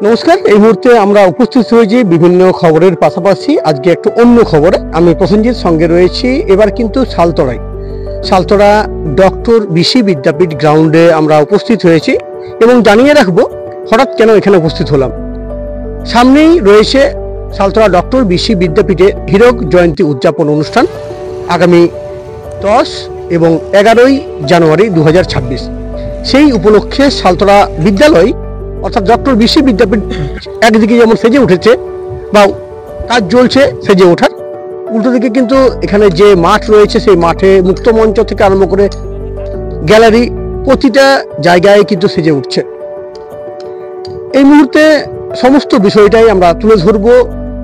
নমস্কার। এই মুহূর্তে আমরা উপস্থিত হয়েছি বিভিন্ন খবরের পাশাপাশি আজকে একটু অন্য খবরে। আমি প্রসেনজিৎ, সঙ্গে রয়েছি এবার কিন্তু সালতরায়। সালতরা ডক্টর বিসি বিদ্যাপীঠ গ্রাউন্ডে আমরা উপস্থিত হয়েছি এবং জানিয়ে রাখবো হঠাৎ কেন এখানে উপস্থিত হলাম। সামনেই রয়েছে সালতরা ডক্টর বিসি বিদ্যাপীঠে হীরক জয়ন্তী উদযাপন অনুষ্ঠান আগামী 10 এবং 11ই জানুয়ারি 2026। সেই উপলক্ষে সালতরা বিদ্যালয় অর্থাৎ ডক্টর বিসি বিদ্যাপীঠ একদিকে যেমন সেজে উঠেছে বা কাজ চলছে সেজে ওঠার, উল্টো দিকে কিন্তু এখানে যে মাঠ রয়েছে সেই মাঠে মুক্ত মঞ্চ থেকে আরম্ভ করে গ্যালারি প্রতিটা জায়গায় কিন্তু সেজে উঠছে। এই মুহূর্তে সমস্ত বিষয়টাই আমরা তুলে ধরবো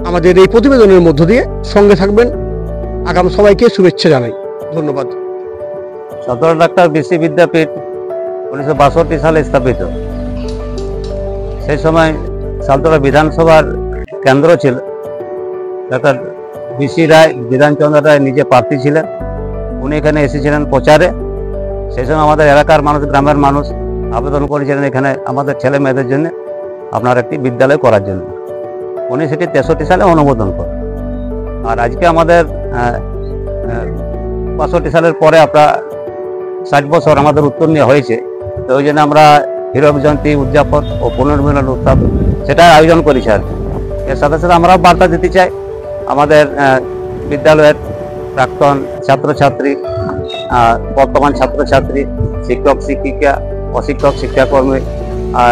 আমাদের এই প্রতিবেদনের মধ্য দিয়ে। সঙ্গে থাকবেন। আগাম সবাইকে শুভেচ্ছা জানাই। ধন্যবাদ। সালতরা ডাক্তার বিসি বিদ্যাপীঠ 1962 সালে স্থাপিত। সেই সময় সালতরা বিধানসভার কেন্দ্র ছিল। ডাক্তার বিসি রায়, বিধানচন্দ্র রায় নিজে প্রার্থী ছিলেন। উনি এখানে এসেছিলেন প্রচারে। সেই সময় আমাদের এলাকার মানুষ, গ্রামের মানুষ আবেদন করেছিলেন এখানে আমাদের ছেলে মেয়েদের জন্য আপনার একটি বিদ্যালয় করার জন্য। উনি সেটি 63 সালে অনুমোদন করেন। আর আজকে আমাদের 65 সালের পরে আপনার 60 বছর আমাদের উত্তীর্ণ হয়েছে। তো ওই জন্য আমরা হীরক জয়ন্তী উদযাপন ও পুনর্মিলন উৎসব সেটা আয়োজন করেছি আর কি। এর সাথে সাথে আমরা বার্তা দিতে চাই আমাদের বিদ্যালয়ের প্রাক্তন ছাত্রছাত্রী, বর্তমান ছাত্রছাত্রী, শিক্ষক শিক্ষিকা, অশিক্ষক শিক্ষাকর্মী,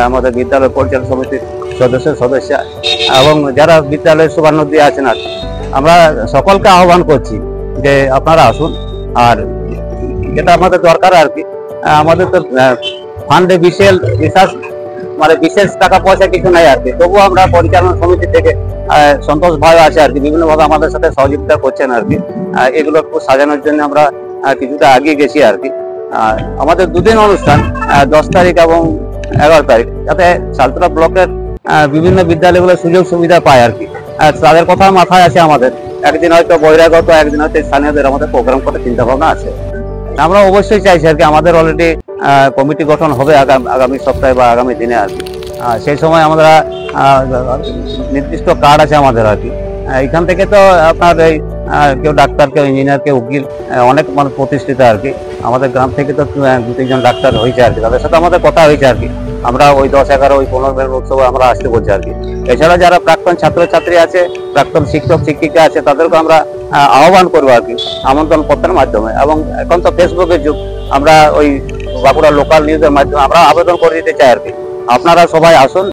আমাদের বিদ্যালয় পরিচালন সমিতির সদস্য এবং যারা বিদ্যালয়ের শুভানুদ্দি আছেন আর আমরা সকলকে আহ্বান করছি যে আপনারা আসুন। আর যেটা আমাদের দরকার আর কি, আমাদের তো ফান্ডে বিশেষ টাকা পয়সা কিছু নাই আর কি, তবুও আমরা পরিচালনা সমিতি থেকে সন্তোষ ভাই আছে আর কি, বিভিন্নভাবে আমাদের সাথে সহযোগিতা করছেন আর কি। এগুলো একটু সাজানোর জন্য আমরা কিছুটা আগে গেছি আর কি। আমাদের দুদিন অনুষ্ঠান 10 তারিখ এবং 11 তারিখ, যাতে সালতরা ব্লকের বিভিন্ন বিদ্যালয়গুলো সুযোগ সুবিধা পায় আর কি। তাদের কথা মাথায় আছে আমাদের। একদিন হয়তো বহিরাগত, একদিন হয়তো স্থানীয়দের আমাদের প্রোগ্রাম করার চিন্তা ভাবনা আছে। আমরা অবশ্যই চাইছি আর কি, আমাদের অলরেডি কমিটি গঠন হবে আগামী সপ্তাহে বা আগামী দিনে আর কি। সেই সময় আমরা নির্দিষ্ট কার্ড আছে আমাদের আর কি। এখান থেকে তো আপনার এই কেউ ডাক্তার, কেউ ইঞ্জিনিয়ার, কেউ উকিল, অনেক মানুষ প্রতিষ্ঠিত আর কি। আমাদের গ্রাম থেকে তো 2-3 জন ডাক্তার হয়েছে আর কি, তাদের সাথে আমাদের কথা হয়েছে আর কি। আমরা ওই 10-11 ওই পুনর্মিলন উৎসবে আমরা আসতে বলছি আর কি। এছাড়া যারা প্রাক্তন ছাত্রছাত্রী আছে, প্রাক্তন শিক্ষক শিক্ষিকা আছে, তাদেরকে আমরা আহ্বান করবো আর কি আমন্ত্রণ পত্রের মাধ্যমে। এবং এখন তো ফেসবুকের যুগ, আমরা ওই বাঁকুড়া লোকাল নিউজের মাধ্যমে আমরা আবেদন করে দিতে চাই আর কি। আপনারা সবাই আসুন।